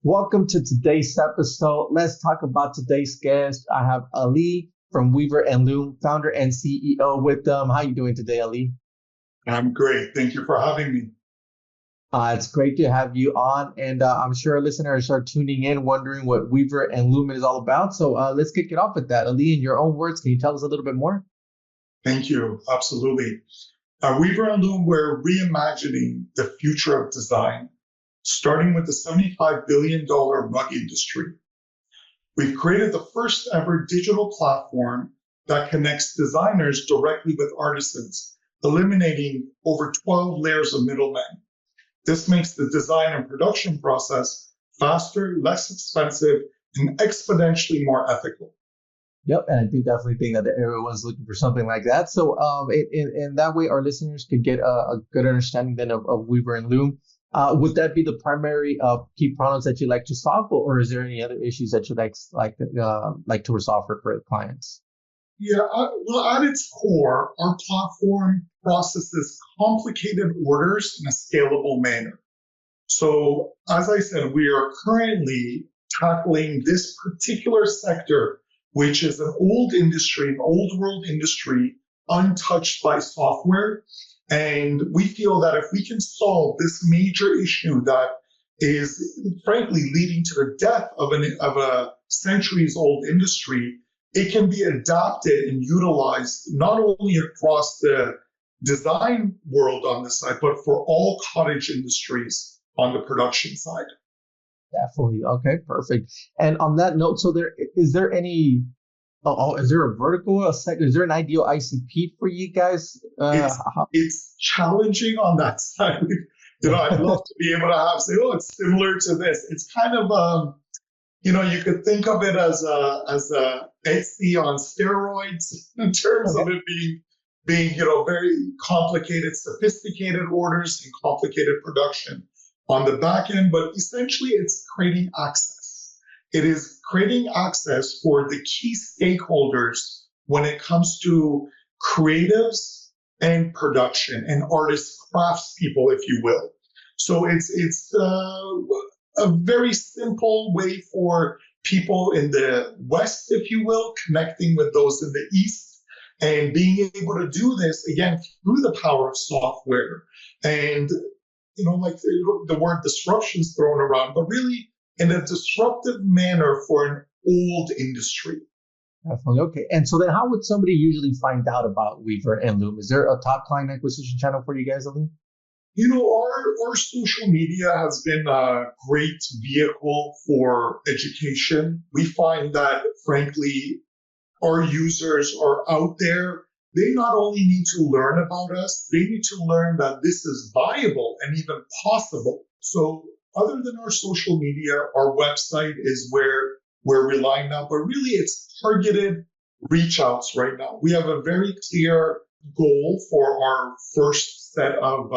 Welcome to today's episode. Let's talk about today's guest. I have Ali from Weaver and Loom, founder and CEO with them. How you doing today, Ali? I'm great. Thank you for having me. It's great to have you on, and I'm sure listeners are tuning in, wondering what Weaver and Loom is all about. So let's kick it off with that. Ali, in your own words, can you tell us a little bit more? Thank you. Absolutely. At Weaver and Loom, we're reimagining the future of design, starting with the $75 billion rug industry. We've created the first ever digital platform that connects designers directly with artisans, eliminating over 12 layers of middlemen. This makes the design and production process faster, less expensive, and exponentially more ethical. Yep, and I do definitely think that everyone's looking for something like that. So, in that way, our listeners could get a good understanding then of Weaver and Loom. Would that be the primary key problems that you like to solve, or is there any other issues that you like to resolve for clients? Yeah, well, at its core, our platform processes complicated orders in a scalable manner. So, as I said, we are currently tackling this particular sector, which is an old industry, an old world industry, untouched by software. And we feel that if we can solve this major issue that is frankly leading to the death of a centuries old industry, it can be adapted and utilized not only across the design world on this side, but for all cottage industries on the production side. Definitely. Okay, perfect. And on that note, so is there any is there a vertical, is there an ideal ICP for you guys? It's challenging on that side. I'd love to be able to say, oh, it's similar to this. It's kind of you could think of it as a Etsy on steroids in terms of it being very complicated, sophisticated orders and complicated production on the back end, but essentially it's creating access. It is creating access for the key stakeholders when it comes to creatives and production and artists, craftspeople, if you will. So it's a very simple way for people in the West, if you will, connecting with those in the East and being able to do this again through the power of software. And like the word disruption is thrown around, but really in a disruptive manner for an old industry. Definitely. Okay. And so then how would somebody usually find out about Weaver and Loom? Is there a top client acquisition channel for you guys, Ali? Our social media has been a great vehicle for education. We find that, frankly, our users are out there. They not only need to learn about us, they need to learn that this is viable and even possible. So other than our social media, our website is where we're relying now, but really it's targeted reach outs right now. We have a very clear goal for our first set of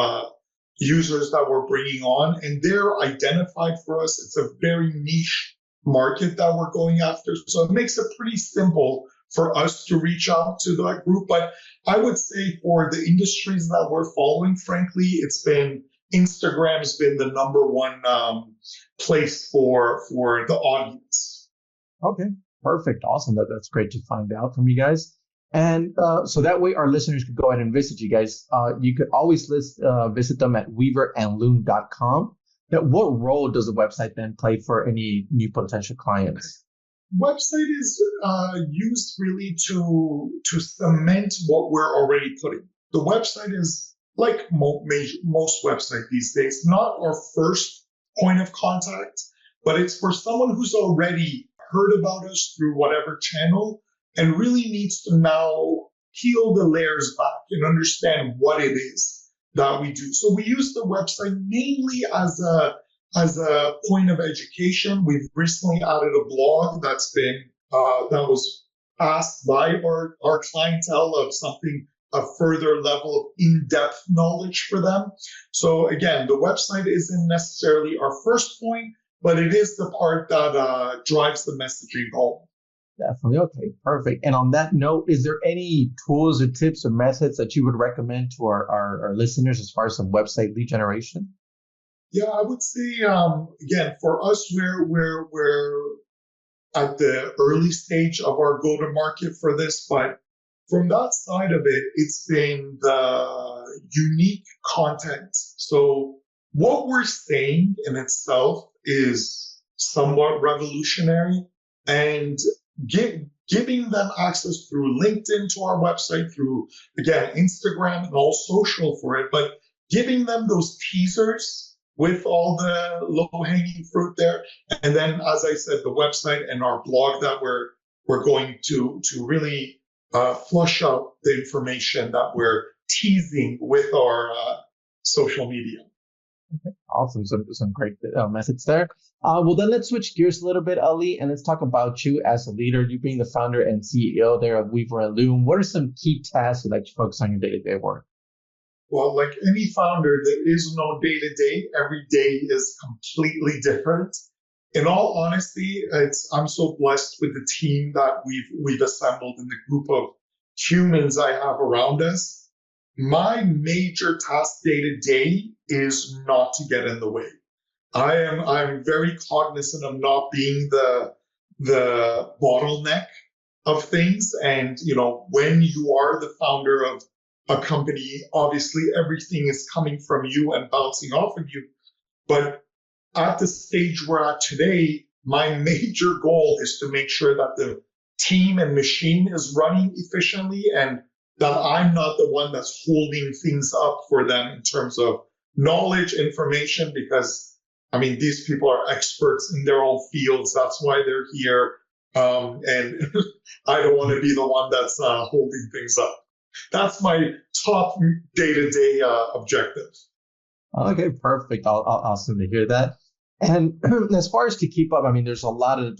users that we're bringing on, and they're identified for us. It's a very niche market that we're going after. So it makes it pretty simple for us to reach out to that group. But I would say for the industries that we're following, frankly, Instagram's been the number one place for the audience. Okay, perfect. Awesome. That's great to find out from you guys. And so that way our listeners could go ahead and visit you guys. You could always visit them at weaverandloom.com. Now, what role does the website then play for any new potential clients? Website is used really to cement what we're already putting. The website is like most websites these days, not our first point of contact, but it's for someone who's already heard about us through whatever channel and really needs to now peel the layers back and understand what it is that we do. So we use the website mainly as a point of education. We've recently added a blog that was asked by our clientele of a further level of in-depth knowledge for them. So again, the website isn't necessarily our first point, but it is the part that drives the messaging home. Definitely. Okay, perfect. And on that note, is there any tools or tips or methods that you would recommend to our listeners as far as some website lead generation? Yeah, I would say again for us, we're at the early stage of our go-to-market for this, but from that side of it, it's been the unique content. So what we're saying in itself is somewhat revolutionary, and giving them access through LinkedIn to our website, through, again, Instagram and all social for it, but giving them those teasers with all the low-hanging fruit there. And then, as I said, the website and our blog that we're going to really flush out the information that we're teasing with our social media. Awesome. Some great methods there. Well, then let's switch gears a little bit, Ali, and let's talk about you as a leader. You being the founder and CEO there of Weaver Loom. What are some key tasks that you focus on your day-to-day work? Well, like any founder, there is no day to day. Every day is completely different. In all honesty, I'm so blessed with the team that we've assembled and the group of humans I have around us. My major task day to day is not to get in the way. I'm very cognizant of not being the bottleneck of things. And when you are the founder of a company, obviously everything is coming from you and bouncing off of you. But at the stage we're at today, my major goal is to make sure that the team and machine is running efficiently, and that I'm not the one that's holding things up for them in terms of knowledge, information, because I mean, these people are experts in their own fields. That's why they're here. And I don't want to be the one that's holding things up. That's my top day-to-day objective. Okay, perfect. Awesome to hear that. And as far as to keep up, I mean, there's a lot of,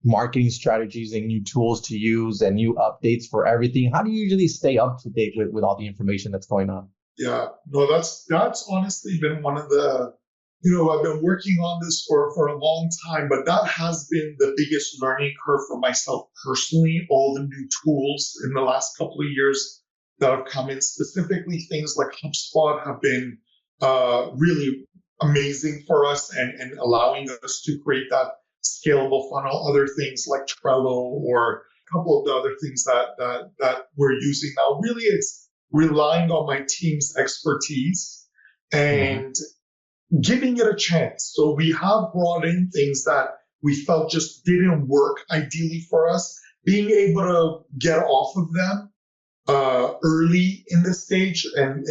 marketing strategies and new tools to use and new updates for everything. How do you usually stay up to date with all the information that's going on? Yeah, no, that's honestly been one of the, I've been working on this for a long time, but that has been the biggest learning curve for myself personally. All the new tools in the last couple of years that have come in, specifically things like HubSpot, have been really amazing for us and allowing us to create that scalable funnel. Other things like Trello or a couple of the other things that we're using now. Really, it's relying on my team's expertise and giving it a chance. So we have brought in things that we felt just didn't work ideally for us, being able to get off of them early in the stage and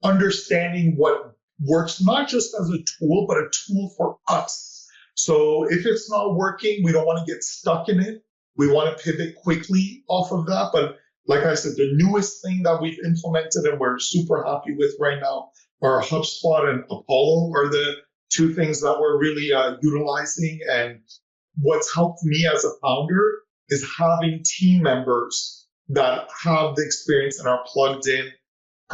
understanding what works, not just as a tool, but a tool for us. So if it's not working, we don't want to get stuck in it. We want to pivot quickly off of that. But like I said, the newest thing that we've implemented and we're super happy with right now are HubSpot and Apollo are the two things that we're really utilizing. And what's helped me as a founder is having team members that have the experience and are plugged in,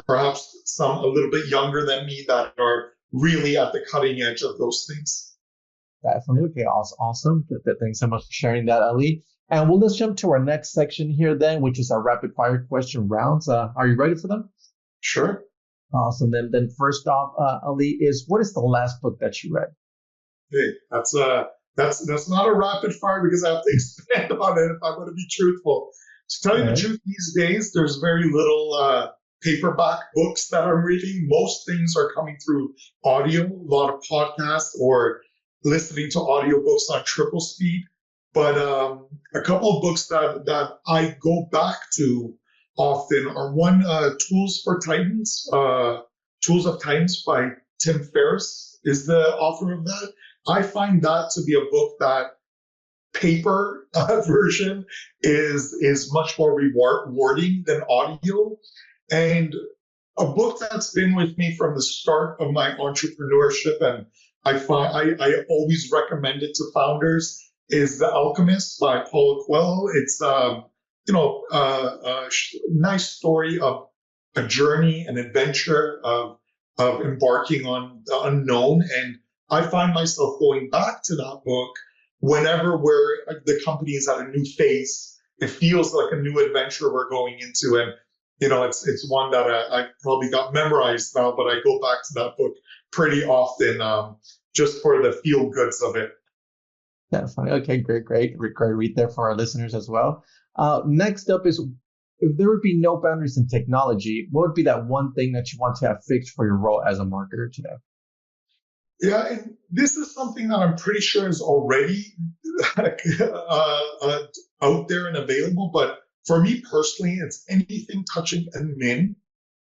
perhaps some a little bit younger than me that are really at the cutting edge of those things. Definitely. Okay, awesome. Thanks so much for sharing that, Ali. And let's jump to our next section here then, which is our rapid fire question rounds. Are you ready for them? Sure. Awesome. Then first off, Ali, what is the last book that you read? Hey, that's not a rapid fire because I have to expand on it if I'm going to be truthful. To tell you the truth, these days there's very little paperback books that I'm reading. Most things are coming through audio, a lot of podcasts or listening to audiobooks on triple speed. But a couple of books that I go back to often are one, Tools of Titans by Tim Ferriss is the author of that. I find that to be a book that paper version is much more rewarding than audio. And a book that's been with me from the start of my entrepreneurship, and I always recommend it to founders, is The Alchemist by Paulo Coelho. It's a nice story of a journey, an adventure of embarking on the unknown. And I find myself going back to that book whenever the company is at a new phase. It feels like a new adventure we're going into. And it's one that I probably got memorized now, but I go back to that book pretty often, just for the feel goods of it. Definitely. Okay, great read there for our listeners as well. Next up is, if there would be no boundaries in technology, what would be that one thing that you want to have fixed for your role as a marketer today? Yeah, and this is something that I'm pretty sure is already out there and available. But for me personally, it's anything touching admin,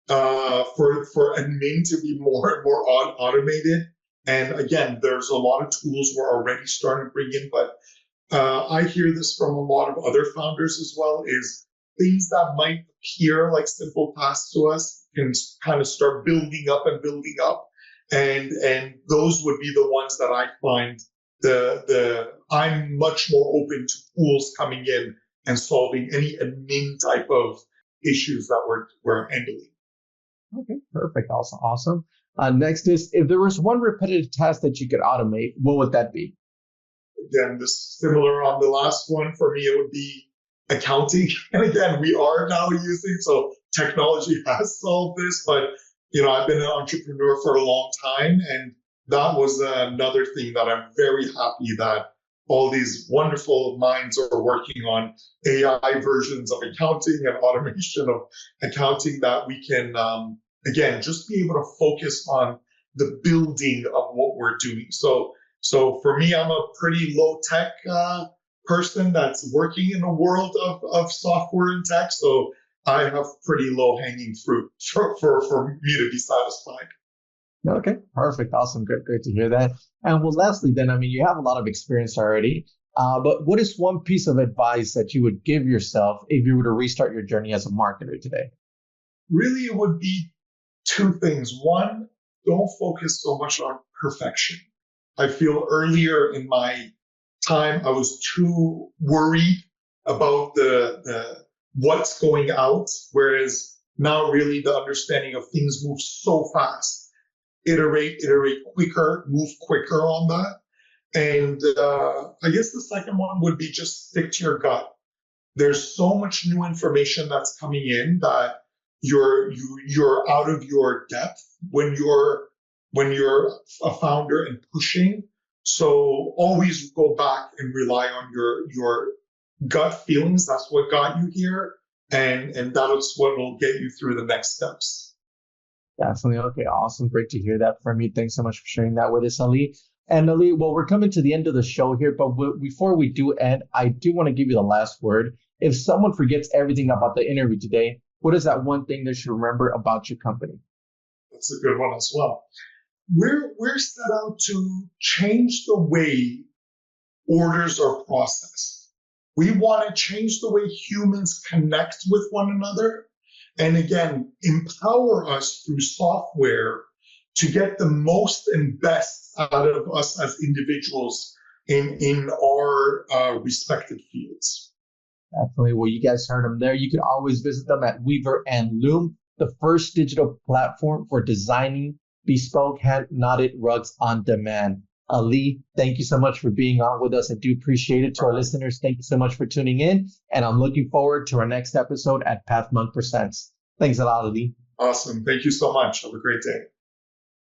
for admin to be more and more automated. And again, there's a lot of tools we're already starting to bring in, but I hear this from a lot of other founders as well, is things that might appear like simple tasks to us can kind of start building up and building up. And those would be the ones that I find I'm much more open to tools coming in and solving any admin type of issues that we're handling. Okay, perfect. Awesome. Next is, if there was one repetitive task that you could automate, what would that be? Again, this similar on the last one. For me, it would be accounting. And again, we are now using, so technology has solved this, but I've been an entrepreneur for a long time, and that was another thing that I'm very happy that all these wonderful minds are working on AI versions of accounting and automation of accounting, that we can, again, just be able to focus on the building of what we're doing. So for me, I'm a pretty low tech person that's working in a world of software and tech. So I have pretty low hanging fruit for me to be satisfied. Okay, perfect. Awesome. Great to hear that. And well, lastly, then, I mean, you have a lot of experience already, but what is one piece of advice that you would give yourself if you were to restart your journey as a marketer today? Really, it would be two things. One, don't focus so much on perfection. I feel earlier in my time, I was too worried about the what's going out, whereas now really the understanding of things move so fast. Iterate quicker, move quicker on that. And I guess the second one would be just stick to your gut. There's so much new information that's coming in that you're out of your depth when you're a founder and pushing. So always go back and rely on your gut feelings. That's what got you here, and that's what will get you through the next steps. Definitely. Okay, awesome. Great to hear that from you. Thanks so much for sharing that with us, Ali. And Ali, well, we're coming to the end of the show here, but before we do end, I do want to give you the last word. If someone forgets everything about the interview today, what is that one thing they should remember about your company? That's a good one as well. We're set out to change the way orders are processed. We want to change the way humans connect with one another. And again, empower us through software to get the most and best out of us as individuals in our respective fields. Definitely. Well, you guys heard them there. You can always visit them at Weaver and Loom, the first digital platform for designing bespoke hand-knotted rugs on demand. Ali, thank you so much for being on with us. I do appreciate it. To our listeners, thank you so much for tuning in. And I'm looking forward to our next episode at Pathmonk Presents. Thanks a lot, Ali. Awesome. Thank you so much. Have a great day.